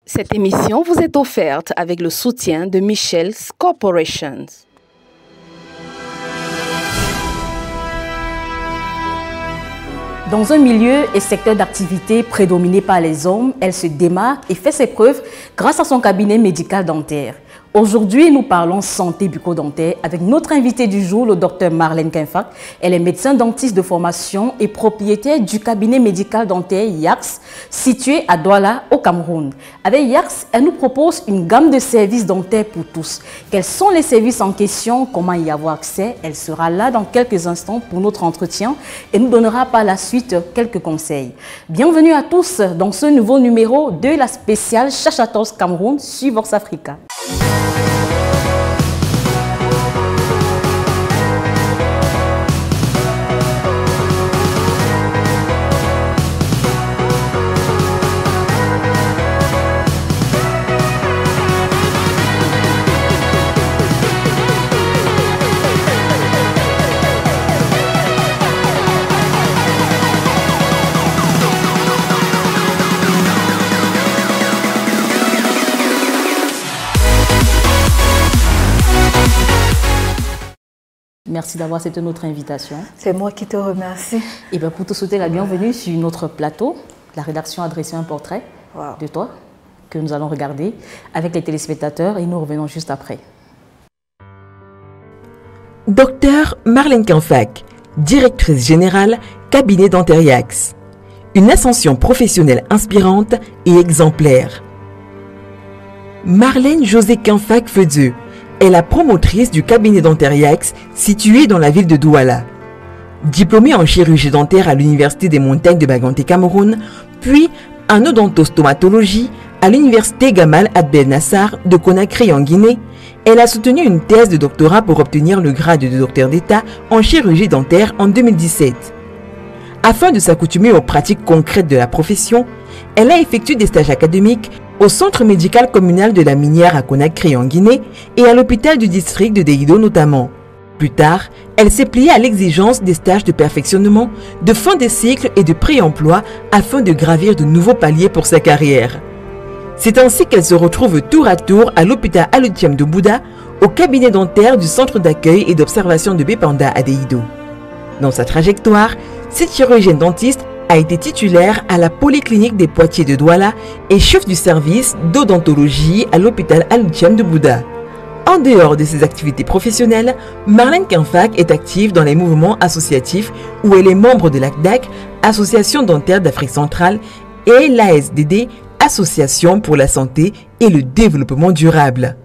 Cette émission vous est offerte avec le soutien de Michel's Corporation. Dans un milieu et secteur d'activité prédominé par les hommes, elle se démarque et fait ses preuves grâce à son cabinet médical dentaire. Aujourd'hui, nous parlons santé bucco-dentaire avec notre invité du jour, le docteur Marlène Kinfack. Elle est médecin dentiste de formation et propriétaire du cabinet médical dentaire YAX, situé à Douala, au Cameroun. Avec YAX, elle nous propose une gamme de services dentaires pour tous. Quels sont les services en question? Comment y avoir accès? Elle sera là dans quelques instants pour notre entretien et nous donnera par la suite quelques conseils. Bienvenue à tous dans ce nouveau numéro de la spéciale Chachatos Cameroun sur Vox Africa. Merci d'avoir accepté notre invitation. C'est moi qui te remercie. Et bien pour te souhaiter la bienvenue sur notre plateau, la rédaction a dressé un portrait de toi que nous allons regarder avec les téléspectateurs et nous revenons juste après. Docteur Marlène Kinfack, directrice générale, cabinet dentaire YAX. Une ascension professionnelle inspirante et exemplaire. Marlène José Kinfack Feudieu est la promotrice du cabinet dentaire YAX situé dans la ville de Douala. Diplômée en chirurgie dentaire à l'Université des Montagnes de Baganté, Cameroun, puis en odontostomatologie à l'Université Gamal Abdel Nasser de Conakry en Guinée, elle a soutenu une thèse de doctorat pour obtenir le grade de docteur d'État en chirurgie dentaire en 2017. Afin de s'accoutumer aux pratiques concrètes de la profession, elle a effectué des stages académiques au centre médical communal de la Minière à Conakry en Guinée et à l'hôpital du district de Deido notamment. Plus tard, elle s'est pliée à l'exigence des stages de perfectionnement, de fin des cycles et de pré-emploi afin de gravir de nouveaux paliers pour sa carrière. C'est ainsi qu'elle se retrouve tour à tour à l'hôpital Alutiam de Bouddha, au cabinet dentaire du centre d'accueil et d'observation de Bépanda à Deido. Dans sa trajectoire, cette chirurgienne dentiste a été titulaire à la polyclinique des Poitiers de Douala et chef du service d'odontologie à l'hôpital Alutiam de Bouddha. En dehors de ses activités professionnelles, Marlène Kinfack est active dans les mouvements associatifs où elle est membre de l'ACDAC, Association dentaire d'Afrique centrale, et l'ASDD, Association pour la santé et le développement durable.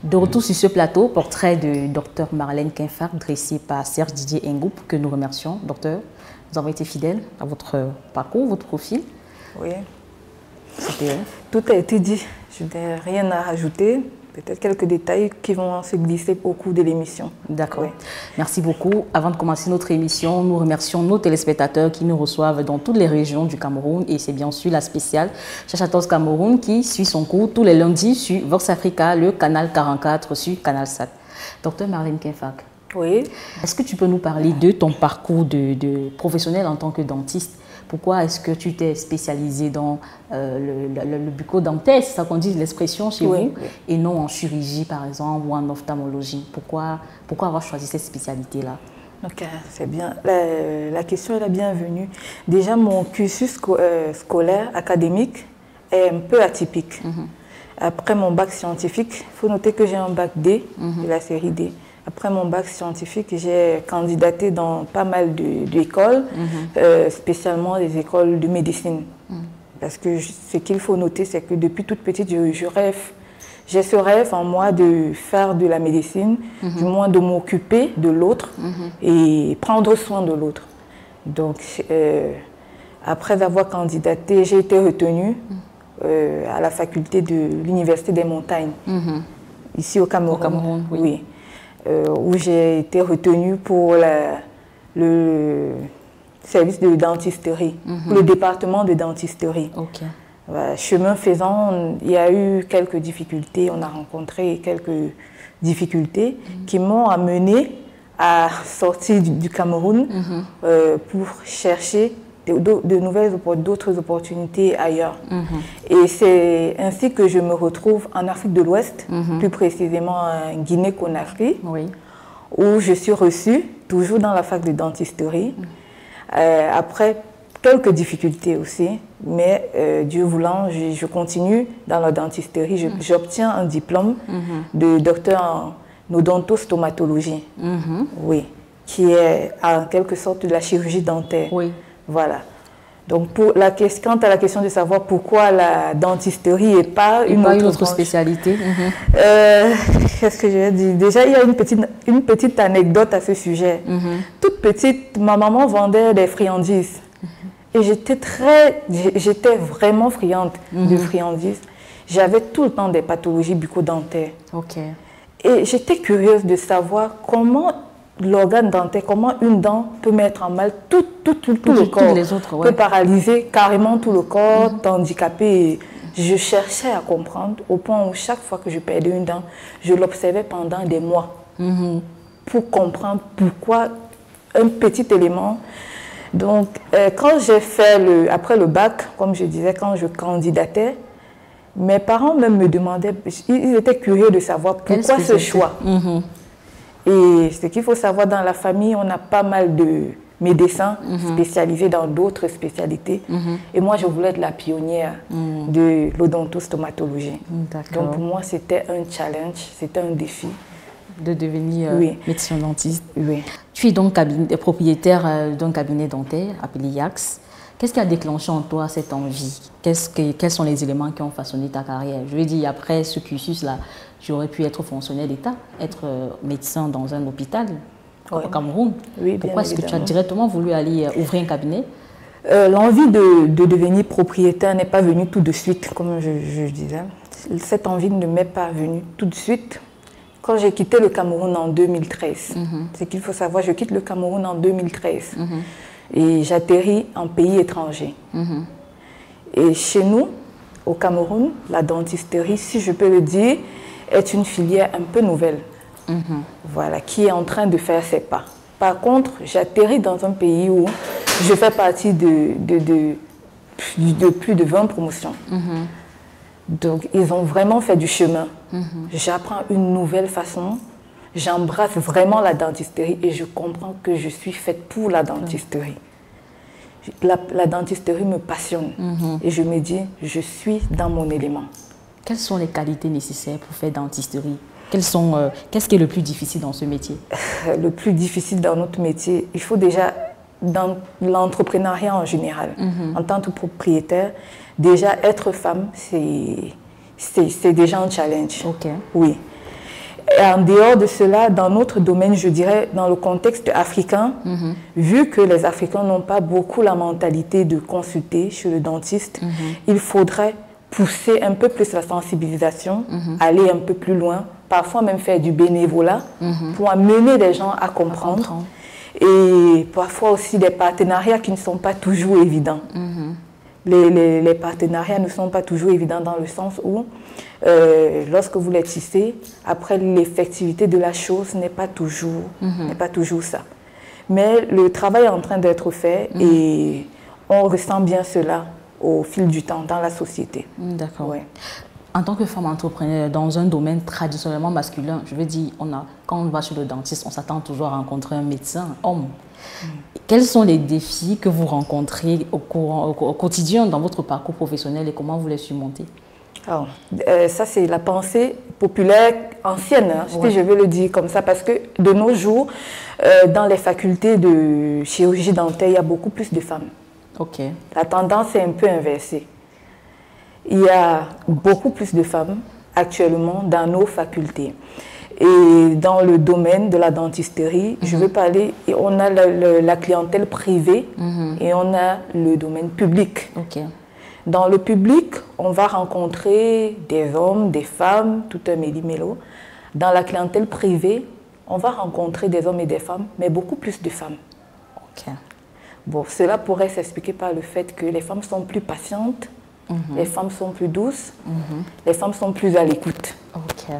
De retour sur ce plateau, portrait de Dr Marlène Kinfack dressé par Serge Didier Ngoup, que nous remercions. Docteur, vous avez été fidèle à votre parcours, votre profil. Oui. Tout a été dit. Je n'ai rien à rajouter. Peut-être quelques détails qui vont se glisser au cours de l'émission. D'accord. Oui. Merci beaucoup. Avant de commencer notre émission, nous remercions nos téléspectateurs qui nous reçoivent dans toutes les régions du Cameroun. Et c'est bien sûr la spéciale Chachatos Cameroun qui suit son cours tous les lundis sur Vox Africa, le canal 44 sur Canal Sat. Docteur Marlène Kinfack. Oui. Est-ce que tu peux nous parler de ton parcours de professionnel en tant que dentiste? Pourquoi est-ce que tu t'es spécialisée dans le bucco-dentaire, c'est ça qu'on dit l'expression chez vous, et non en chirurgie par exemple ou en ophtalmologie? Pourquoi avoir choisi cette spécialité-là? Ok, c'est bien. La question est la bienvenue. Déjà, mon cursus scolaire, académique, est un peu atypique. Après mon bac scientifique, il faut noter que j'ai un bac D, de la série D. Après mon bac scientifique, j'ai candidaté dans pas mal d'écoles, spécialement les écoles de médecine. Parce que ce qu'il faut noter, c'est que depuis toute petite, j'ai ce rêve en moi de faire de la médecine, du moins de m'occuper de l'autre et prendre soin de l'autre. Donc, après avoir candidaté, j'ai été retenue à la faculté de l'Université des Montagnes, ici au Cameroun. Au Cameroun, oui. Où j'ai été retenue pour le service de dentisterie, pour le département de dentisterie. Chemin faisant, il y a eu quelques difficultés, on a rencontré quelques difficultés qui m'ont amené à sortir du Cameroun pour chercher d'autres opportunités ailleurs. Et c'est ainsi que je me retrouve en Afrique de l'Ouest, plus précisément en Guinée-Conakry, où je suis reçue, toujours dans la fac de dentisterie, après quelques difficultés aussi, mais Dieu voulant, je continue dans la dentisterie. J'obtiens un diplôme de docteur en odontostomatologie, oui, qui est en quelque sorte de la chirurgie dentaire. Oui. Voilà. Donc, quant à la question de savoir pourquoi la dentisterie et pas une autre spécialité. Qu'est-ce que je vais dire? Déjà, il y a une petite anecdote à ce sujet. Toute petite, ma maman vendait des friandises. Et j'étais vraiment friande de friandises. J'avais tout le temps des pathologies bucco-dentaires. Et j'étais curieuse de savoir comment l'organe dentaire, comment une dent peut mettre en mal tout le corps, les autres, peut paralyser carrément tout le corps, t'handicaper. Je cherchais à comprendre au point où chaque fois que je perdais une dent, je l'observais pendant des mois pour comprendre pourquoi un petit élément. Donc, quand j'ai fait après le bac, comme je disais, quand je candidatais, mes parents même me demandaient, ils étaient curieux de savoir pourquoi ce choix. Et ce qu'il faut savoir, dans la famille, on a pas mal de médecins spécialisés dans d'autres spécialités. Et moi, je voulais être la pionnière de l'odontostomatologie. Donc, pour moi, c'était un challenge, c'était un défi. De devenir médecin dentiste. Tu es donc propriétaire d'un cabinet dentaire appelé Yax. Qu'est-ce qui a déclenché en toi cette envie? Quels sont les éléments qui ont façonné ta carrière? Je veux dire, après ce cursus-là, j'aurais pu être fonctionnaire d'État, être médecin dans un hôpital au Cameroun. Pourquoi est-ce que tu as directement voulu aller ouvrir un cabinet? L'envie de devenir propriétaire n'est pas venue tout de suite, comme je disais. Cette envie ne m'est pas venue tout de suite. Quand j'ai quitté le Cameroun en 2013, c'est qu'il faut savoir, je quitte le Cameroun en 2013 et j'atterris en pays étranger. Et chez nous, au Cameroun, la dentisterie, si je peux le dire, est une filière un peu nouvelle, voilà, qui est en train de faire ses pas. Par contre, j'atterris dans un pays où je fais partie de plus de 20 promotions. Donc, ils ont vraiment fait du chemin. J'apprends une nouvelle façon, j'embrasse vraiment la dentisterie et je comprends que je suis faite pour la dentisterie. La dentisterie me passionne et je me dis, je suis dans mon élément. Quelles sont les qualités nécessaires pour faire dentisterie? Qu'est-ce qui est le plus difficile dans ce métier? Le plus difficile dans notre métier, il faut déjà, dans l'entrepreneuriat en général, en tant que propriétaire, déjà être femme, c'est déjà un challenge. Oui. Et en dehors de cela, dans notre domaine, je dirais, dans le contexte africain, vu que les Africains n'ont pas beaucoup la mentalité de consulter chez le dentiste, il faudrait pousser un peu plus la sensibilisation, aller un peu plus loin, parfois même faire du bénévolat pour amener les gens à comprendre. Et parfois aussi des partenariats qui ne sont pas toujours évidents. Les partenariats ne sont pas toujours évidents dans le sens où, lorsque vous les tissez, après l'effectivité de la chose n'est pas toujours ça. Mais le travail est en train d'être fait et on ressent bien cela au fil du temps dans la société. D'accord. En tant que femme entrepreneur dans un domaine traditionnellement masculin, je veux dire, quand on va chez le dentiste, on s'attend toujours à rencontrer un médecin, un homme. Quels sont les défis que vous rencontrez au quotidien dans votre parcours professionnel et comment vous les surmontez? Alors, ça, c'est la pensée populaire ancienne, si je veux le dire comme ça, parce que de nos jours, dans les facultés de chirurgie dentaire, il y a beaucoup plus de femmes. La tendance est un peu inversée. Il y a beaucoup plus de femmes actuellement dans nos facultés. Et dans le domaine de la dentisterie, je veux parler, on a la clientèle privée et on a le domaine public. Dans le public, on va rencontrer des hommes, des femmes, tout un méli-mélo. Dans la clientèle privée, on va rencontrer des hommes et des femmes, mais beaucoup plus de femmes. Bon, cela pourrait s'expliquer par le fait que les femmes sont plus patientes, les femmes sont plus douces, les femmes sont plus à l'écoute.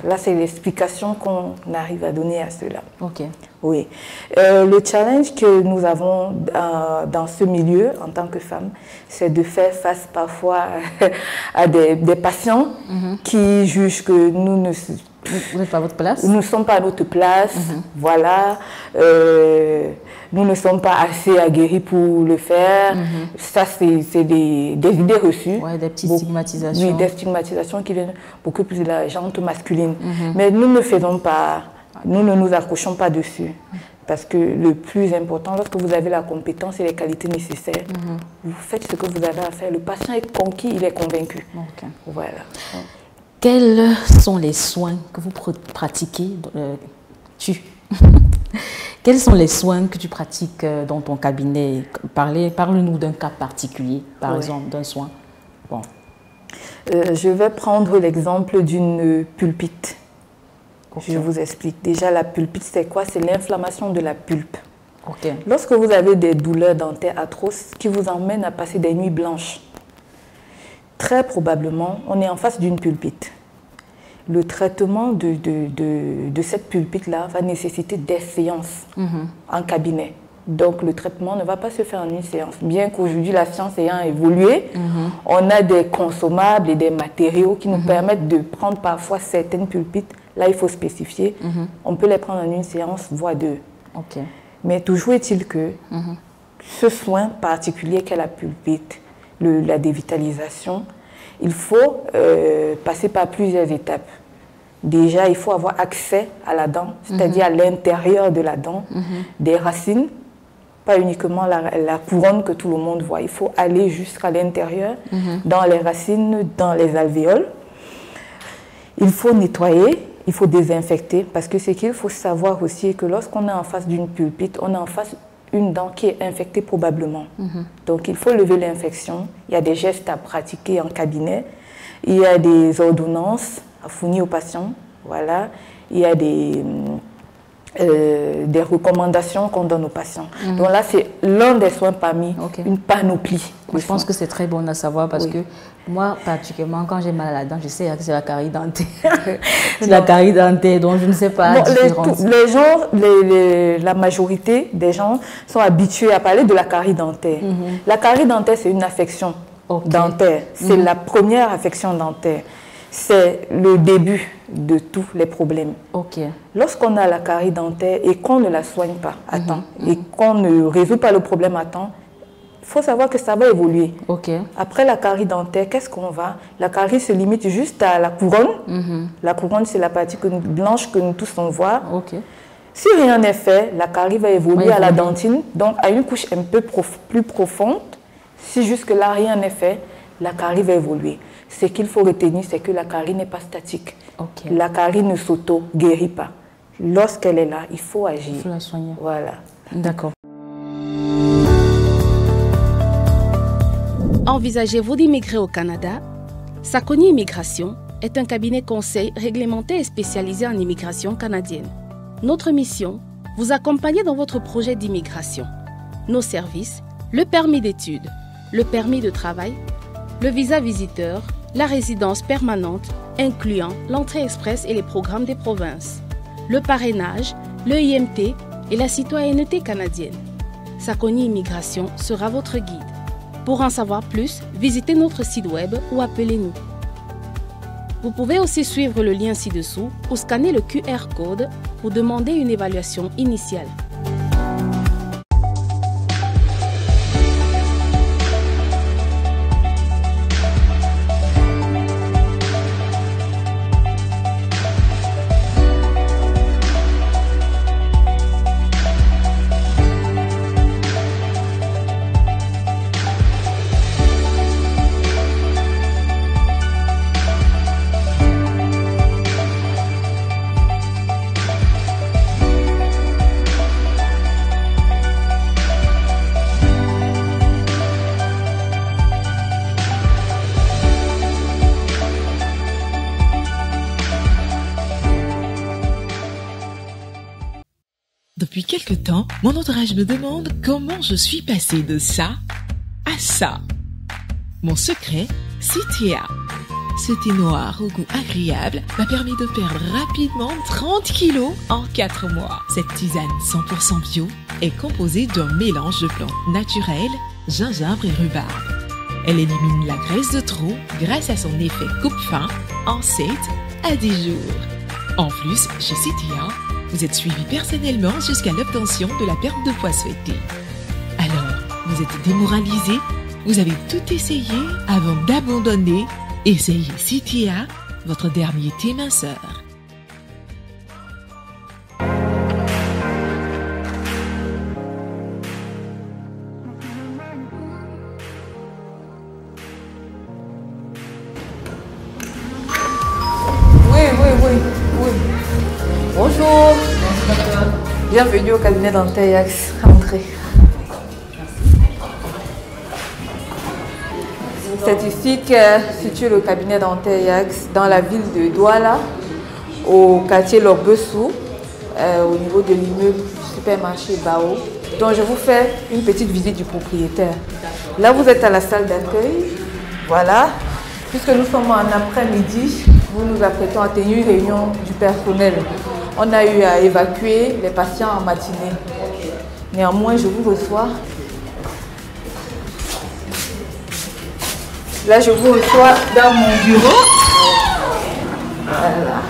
Là, c'est l'explication qu'on arrive à donner à cela. Oui. Le challenge que nous avons dans ce milieu en tant que femmes, c'est de faire face parfois à des patients qui jugent que nous ne... Vous n'êtes pas à votre place? Nous ne sommes pas à notre place, voilà. Nous ne sommes pas assez aguerris pour le faire. Ça, c'est des idées reçues. Ouais, des petites stigmatisations. Oui, des stigmatisations qui viennent beaucoup plus de la gente masculine. Mais nous ne faisons pas, nous ne nous accrochons pas dessus. Parce que le plus important, lorsque vous avez la compétence et les qualités nécessaires, vous faites ce que vous avez à faire. Le patient est conquis, il est convaincu. Okay. Voilà. Quels sont les soins que vous pratiquez Quels sont les soins que tu pratiques dans ton cabinet? Parle-nous d'un cas particulier, par exemple, d'un soin. Bon. Je vais prendre l'exemple d'une pulpite. Okay. Je vous explique. Déjà, la pulpite, c'est quoi? C'est l'inflammation de la pulpe. Okay. Lorsque vous avez des douleurs dentaires atroces qui vous emmènent à passer des nuits blanches, très probablement, on est en face d'une pulpite. Le traitement de cette pulpite-là va nécessiter des séances en cabinet. Donc, le traitement ne va pas se faire en une séance. Bien qu'aujourd'hui, la science ayant évolué, on a des consommables et des matériaux qui nous permettent de prendre parfois certaines pulpites. Là, il faut spécifier. On peut les prendre en une séance, voire deux. Okay. Mais toujours est-il que ce soin particulier qu'est la pulpite, la dévitalisation, il faut passer par plusieurs étapes. Déjà, il faut avoir accès à la dent, c'est-à-dire à l'intérieur de la dent, des racines, pas uniquement la couronne que tout le monde voit. Il faut aller jusqu'à l'intérieur, dans les racines, dans les alvéoles. Il faut nettoyer, il faut désinfecter, parce que ce qu'il faut savoir aussi est que lorsqu'on est en face d'une pulpite, on est en face une dent qui est infectée probablement. Donc, il faut lever l'infection. Il y a des gestes à pratiquer en cabinet. Il y a des ordonnances à fournir aux patients. Voilà. Il y a des recommandations qu'on donne aux patients. Donc là, c'est l'un des soins parmi une panoplie. Je pense que c'est très bon à savoir parce que moi, particulièrement, quand j'ai mal à la dent, je sais que c'est la carie dentaire. C'est la carie dentaire, donc je ne sais pas la différence. Les gens, la majorité des gens sont habitués à parler de la carie dentaire. La carie dentaire, c'est une affection dentaire. C'est la première affection dentaire. C'est le début de tous les problèmes. Lorsqu'on a la carie dentaire et qu'on ne la soigne pas à temps et qu'on ne résout pas le problème à temps, il faut savoir que ça va évoluer. Après la carie dentaire, qu'est-ce qu'on va? La carie se limite juste à la couronne. La couronne, c'est la partie blanche que nous tous on voit. Si rien n'est fait, la carie va évoluer à la dentine, donc à une couche un peu plus profonde. Si jusque-là rien n'est fait, la carie va évoluer. Ce qu'il faut retenir, c'est que la carie n'est pas statique. La carie ne s'auto-guérit pas. Lorsqu'elle est là, il faut agir. Il faut la soigner. Voilà. D'accord. Envisagez-vous d'immigrer au Canada? Sakoni Immigration est un cabinet conseil réglementé et spécialisé en immigration canadienne. Notre mission, vous accompagner dans votre projet d'immigration. Nos services, le permis d'études, le permis de travail, le visa visiteur, la résidence permanente, incluant l'entrée express et les programmes des provinces, le parrainage, le IMT et la citoyenneté canadienne. Sakoni Immigration sera votre guide. Pour en savoir plus, visitez notre site web ou appelez-nous. Vous pouvez aussi suivre le lien ci-dessous ou scanner le QR code pour demander une évaluation initiale. Depuis quelque temps, mon entourage me demande comment je suis passée de ça à ça. Mon secret, c'est Théa. Ce thé noir au goût agréable m'a permis de perdre rapidement 30 kilos en 4 mois. Cette tisane 100% bio est composée d'un mélange de plantes naturelles, gingembre et rhubarbe. Elle élimine la graisse de trop grâce à son effet coupe-faim en 7 à 10 jours. En plus, chez Citia, vous êtes suivi personnellement jusqu'à l'obtention de la perte de poids souhaitée. Alors, vous êtes démoralisé? Vous avez tout essayé avant d'abandonner? Essayez Citia, votre dernier thé minceur. Oui. Bonjour. Bienvenue au cabinet dentaire Yax. Entrez. C'est ici que situe le cabinet dentaire Yax, dans la ville de Douala, au quartier Lorbessou, au niveau de l'immeuble supermarché Bao. Donc je vous fais une petite visite du propriétaire. Là vous êtes à la salle d'accueil. Voilà. Puisque nous sommes en après-midi, nous nous apprêtons à tenir une réunion du personnel. On a eu à évacuer les patients en matinée. Néanmoins, je vous reçois. Là, je vous reçois dans mon bureau. Voilà.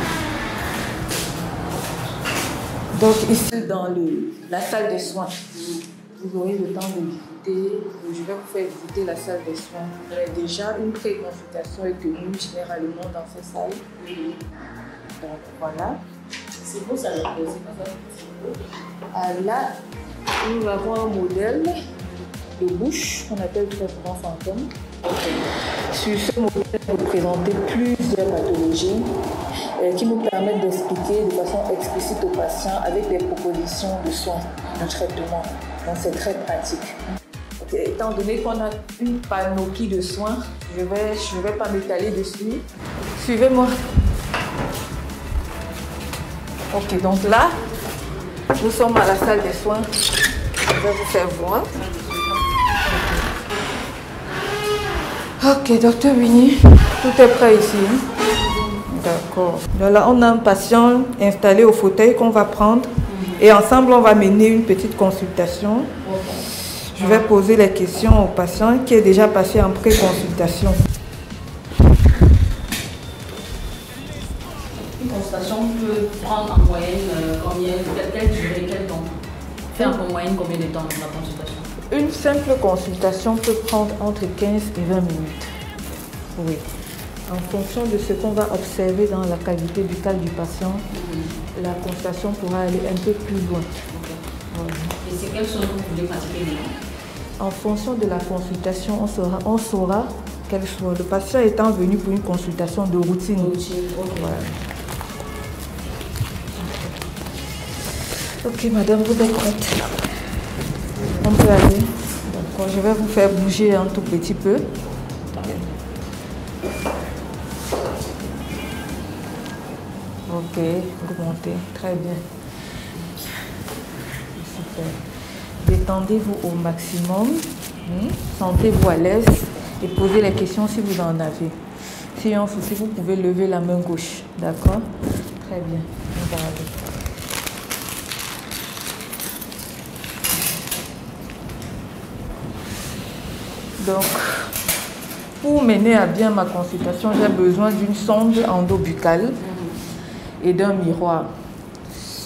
Donc ici, dans la salle de soins, vous aurez le temps de visiter. Je vais vous faire visiter la salle de soins. Il y a déjà une pré-consultation est tenue généralement dans ces salles. Donc voilà. C'est beau ça, là, nous avons un modèle de bouche qu'on appelle très souvent fantôme. Sur ce modèle, vous présentez plusieurs pathologies qui nous permettent d'expliquer de façon explicite aux patients avec des propositions de soins, de traitement. Donc c'est très pratique. Okay. Étant donné qu'on a une panoplie de soins, je vais pas m'étaler dessus. Suivez-moi. Ok, donc là, nous sommes à la salle des soins. Je vais vous faire voir. Ok, docteur Winnie, tout est prêt ici. D'accord. Donc là, on a un patient installé au fauteuil qu'on va prendre et ensemble, on va mener une petite consultation. Je vais poser les questions au patient qui est déjà passé en pré-consultation. Une consultation peut prendre en moyenne combien, quelle durée, quel temps? Faire en moyenne combien de temps la consultation? Une simple consultation peut prendre entre 15 et 20 minutes. Oui. En fonction de ce qu'on va observer dans la cavité buccale du patient, la consultation pourra aller un peu plus loin. Voilà. Et c'est quels sont que vous voulez pratiquer maintenant? En fonction de la consultation, on saura quel soit. Le patient étant venu pour une consultation de routine. Okay. Voilà. Ok, madame, vous êtes prête? On peut aller. D'accord, je vais vous faire bouger un tout petit peu. Ok, vous montez. Très bien. Super. Détendez-vous au maximum. Sentez-vous à l'aise et posez les questions si vous en avez. Si il y a un souci, vous pouvez lever la main gauche. D'accord? Très bien. On va aller. Donc, pour mener à bien ma consultation, j'ai besoin d'une sonde endobuccale et d'un miroir.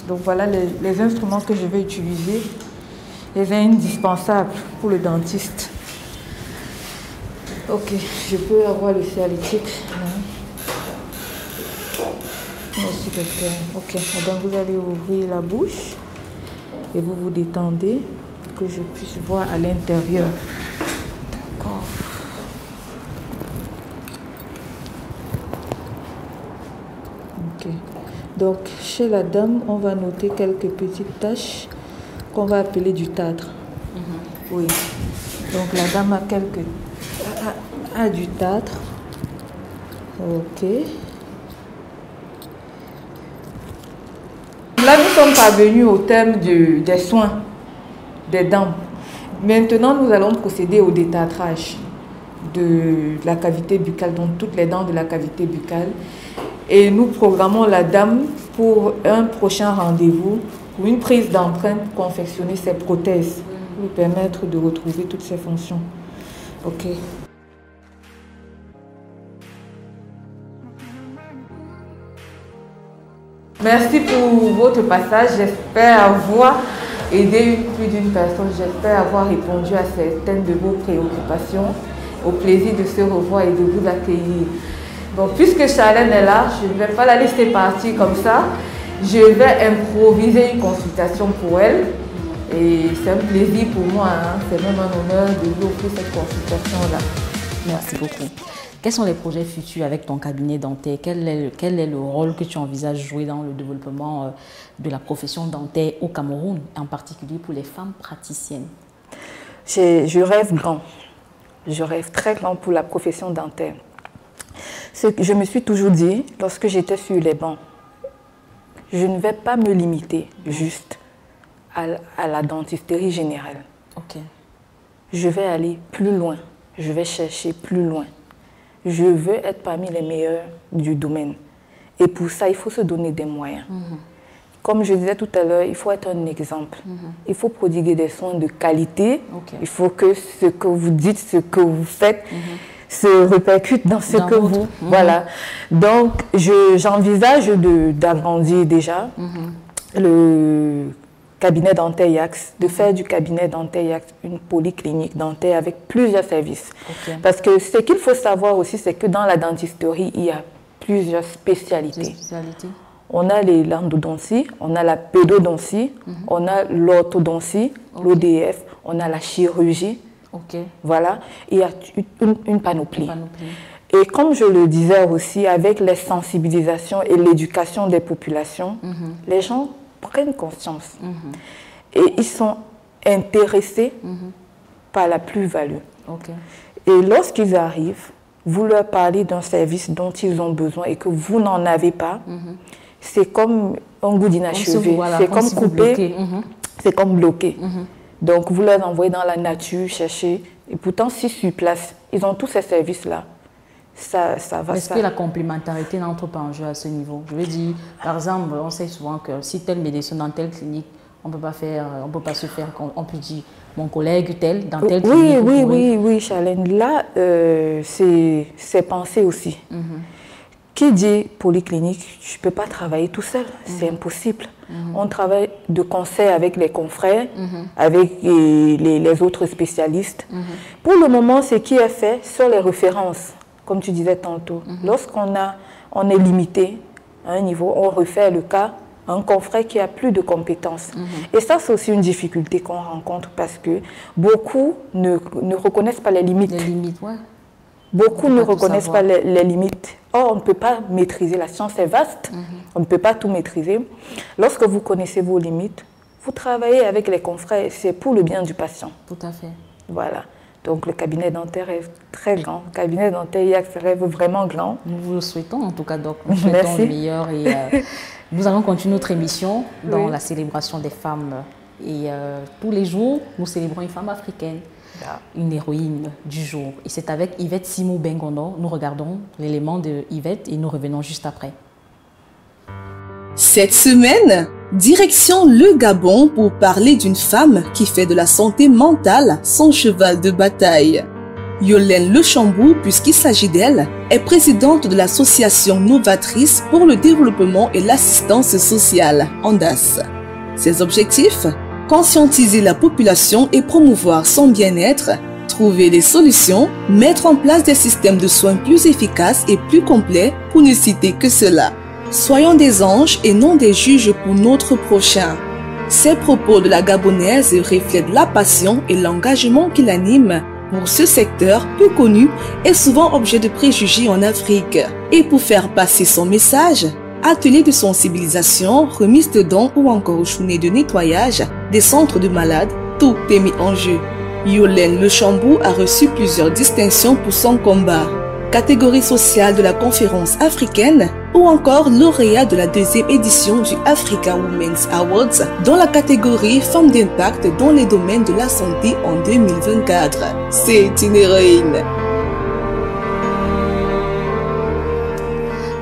Donc voilà les instruments que je vais utiliser, les indispensables pour le dentiste. Ok, je peux avoir le cialytique. Merci docteur. Ok, donc vous allez ouvrir la bouche et vous vous détendez pour que je puisse voir à l'intérieur. D'accord. Ok. Donc, chez la dame, on va noter quelques petites taches qu'on va appeler du tartre. Oui. Donc, la dame a du tartre. Ok. Là, nous sommes parvenus au thème des soins des dents. Maintenant, nous allons procéder au détartrage. de la cavité buccale, donc toutes les dents de la cavité buccale. Et nous programmons la dame pour un prochain rendez-vous, pour une prise d'empreinte, pour confectionner ses prothèses, pour lui permettre de retrouver toutes ses fonctions. Ok. Merci pour votre passage. J'espère avoir aidé plus d'une personne. J'espère avoir répondu à certaines de vos préoccupations. Au plaisir de se revoir et de vous accueillir. Donc, puisque Charlène est là, je ne vais pas la laisser partir comme ça. Je vais improviser une consultation pour elle. Et c'est un plaisir pour moi. Hein. C'est même un honneur de lui offrir cette consultation-là. Merci beaucoup. Quels sont les projets futurs avec ton cabinet dentaire? Quel est le rôle que tu envisages jouer dans le développement de la profession dentaire au Cameroun, en particulier pour les femmes praticiennes? Je rêve grand. Je rêve très grand pour la profession dentaire. Je me suis toujours dit, lorsque j'étais sur les bancs, je ne vais pas me limiter juste à la dentisterie générale. Okay. Je vais aller plus loin. Je vais chercher plus loin. Je veux être parmi les meilleurs du domaine. Et pour ça, il faut se donner des moyens. Comme je disais tout à l'heure, il faut être un exemple. Il faut prodiguer des soins de qualité. Okay. Il faut que ce que vous dites, ce que vous faites, se répercute dans ce que vous... Voilà. Donc, j'envisage d'agrandir déjà le cabinet dentaire IAX, de faire du cabinet dentaire IAX une polyclinique dentaire avec plusieurs services. Okay. Parce que ce qu'il faut savoir aussi, c'est que dans la dentisterie, il y a plusieurs spécialités. On a l'endodontie, on a la pédodontie, on a l'orthodontie, l'ODF, on a la chirurgie. Voilà, il y a une panoplie. Et comme je le disais aussi, avec les sensibilisations et l'éducation des populations, les gens prennent conscience et ils sont intéressés par la plus-value. Et lorsqu'ils arrivent, vous leur parlez d'un service dont ils ont besoin et que vous n'en avez pas, c'est comme un goût d'inachevé, c'est comme couper, c'est comme bloquer. Donc vous leur envoyez dans la nature, chercher, et pourtant si sur place, ils ont tous ces services-là. Ça va. Est-ce que la complémentarité n'entre pas en jeu à ce niveau? Je veux dire, par exemple, on sait souvent que si tel médecin dans telle clinique, on peut pas se faire, on peut dire mon collègue tel dans telle clinique. Oui, Charlène. Là, c'est pensé aussi. Qui dit polyclinique, je ne peux pas travailler tout seul, c'est impossible. On travaille de concert avec les confrères, avec les autres spécialistes. Pour le moment, ce qui est fait sur les références, comme tu disais tantôt, lorsqu'on est limité à un niveau, on refait le cas à un confrère qui a plus de compétences. Et ça, c'est aussi une difficulté qu'on rencontre parce que beaucoup ne reconnaissent pas les limites. Beaucoup ne reconnaissent pas les limites. Or, on ne peut pas maîtriser. La science est vaste. On ne peut pas tout maîtriser. Lorsque vous connaissez vos limites, vous travaillez avec les confrères. C'est pour le bien du patient. Tout à fait. Voilà. Donc, le cabinet dentaire est très grand. Le cabinet dentaire IAX rêve vraiment grand. Nous vous le souhaitons, en tout cas, donc. Nous souhaitons le meilleur. Et nous allons continuer notre émission dans la célébration des femmes. Et tous les jours, nous célébrons une femme africaine. Une héroïne du jour. Et c'est avec Yvette Simou Bengono. Nous regardons l'élément de Yvette et nous revenons juste après. Cette semaine, direction le Gabon pour parler d'une femme qui fait de la santé mentale son cheval de bataille. Yolène Lechambou, puisqu'il s'agit d'elle, est présidente de l'association novatrice pour le développement et l'assistance sociale, ANDAS. Ses objectifs ? Conscientiser la population et promouvoir son bien-être, trouver des solutions, mettre en place des systèmes de soins plus efficaces et plus complets pour ne citer que cela. Soyons des anges et non des juges pour notre prochain. Ces propos de la Gabonaise reflètent la passion et l'engagement qui l'anime pour ce secteur peu connu et souvent objet de préjugés en Afrique. Et pour faire passer son message, ateliers de sensibilisation, remise de dons ou encore journée de nettoyage des centres de malades, tout est mis en jeu. Yolène Lechambou a reçu plusieurs distinctions pour son combat. Catégorie sociale de la conférence africaine ou encore lauréat de la 2e édition du Africa Women's Awards dans la catégorie Femmes d'impact dans les domaines de la santé en 2024. C'est une héroïne.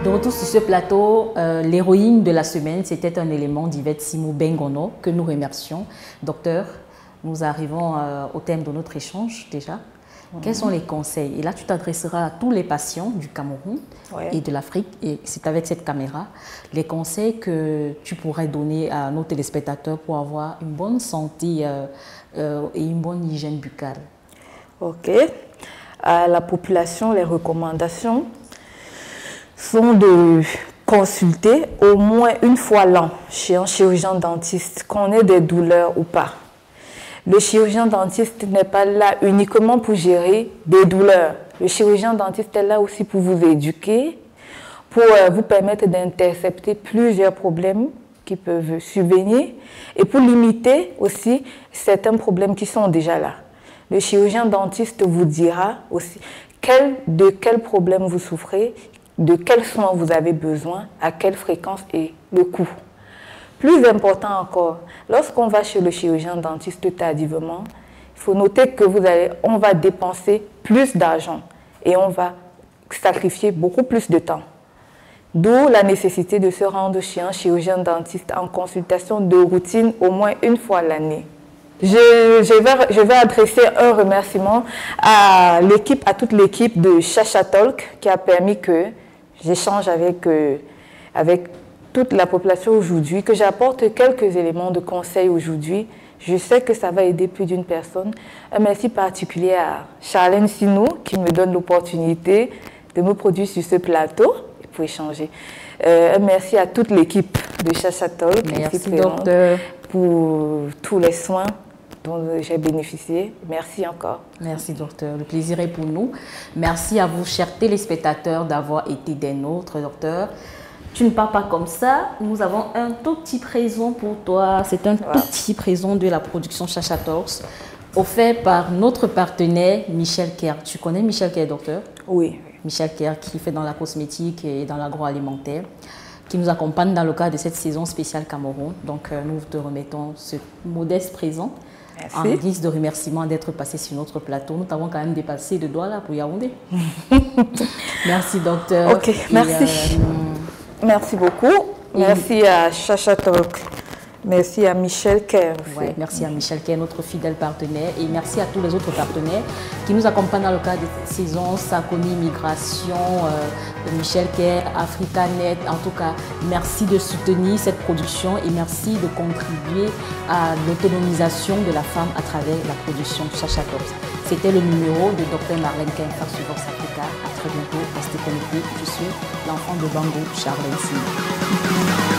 De retour sur ce plateau, l'héroïne de la semaine, c'était un élément d'Yvette Simou Bengono que nous remercions. Docteur, nous arrivons au thème de notre échange déjà. Quels sont les conseils? Et là, tu t'adresseras à tous les patients du Cameroun et de l'Afrique, et c'est avec cette caméra, les conseils que tu pourrais donner à nos téléspectateurs pour avoir une bonne santé et une bonne hygiène buccale. Ok. À la population, les recommandations sont de consulter au moins une fois l'an chez un chirurgien dentiste, qu'on ait des douleurs ou pas. Le chirurgien dentiste n'est pas là uniquement pour gérer des douleurs. Le chirurgien dentiste est là aussi pour vous éduquer, pour vous permettre d'intercepter plusieurs problèmes qui peuvent survenir et pour limiter aussi certains problèmes qui sont déjà là. Le chirurgien dentiste vous dira aussi de quel problème vous souffrez, de quels soins vous avez besoin, à quelle fréquence et le coût. Plus important encore, lorsqu'on va chez le chirurgien dentiste tardivement, il faut noter que on va dépenser plus d'argent et on va sacrifier beaucoup plus de temps. D'où la nécessité de se rendre chez un chirurgien dentiste en consultation de routine au moins une fois l'année. Je vais adresser un remerciement à toute l'équipe de Chacha Talk qui a permis que j'échange avec toute la population aujourd'hui, que j'apporte quelques éléments de conseil aujourd'hui. Je sais que ça va aider plus d'une personne. Un merci particulier à Charlène Sino qui me donne l'opportunité de me produire sur ce plateau pour échanger. Un merci à toute l'équipe de Chacha Talk. Merci docteur pour tous les soins dont j'ai bénéficié. Merci encore. Merci docteur, le plaisir est pour nous. Merci à vous chers téléspectateurs d'avoir été des nôtres docteur. Tu ne pars pas comme ça, nous avons un tout petit présent pour toi. C'est un tout petit présent de la production Chacha Talks, offert par notre partenaire Michel Kerr. Tu connais Michel Kerr, docteur? Oui. Michel Kerr qui fait dans la cosmétique et dans l'agroalimentaire, qui nous accompagne dans le cadre de cette saison spéciale Cameroun. Donc nous te remettons ce modeste présent. Merci. En guise de remerciement d'être passé sur notre plateau. Nous t'avons quand même dépassé de Douala pour Yaoundé. Merci docteur. Ok, merci. Merci beaucoup. Merci à Chacha Talk. Merci à Michel Kerr. Ouais, merci à Michel Kerr, notre fidèle partenaire. Et merci à tous les autres partenaires qui nous accompagnent dans le cadre de cette saison. Saconi Migration, Michel Kerr, Africanet. En tout cas, merci de soutenir cette production et merci de contribuer à l'autonomisation de la femme à travers la production Chacha Talks. C'était le numéro de Dr Marlène Kempfer sur Vox Africa. À très bientôt. Restez connectés. Je suis l'enfant de Bango, Charlène Sino.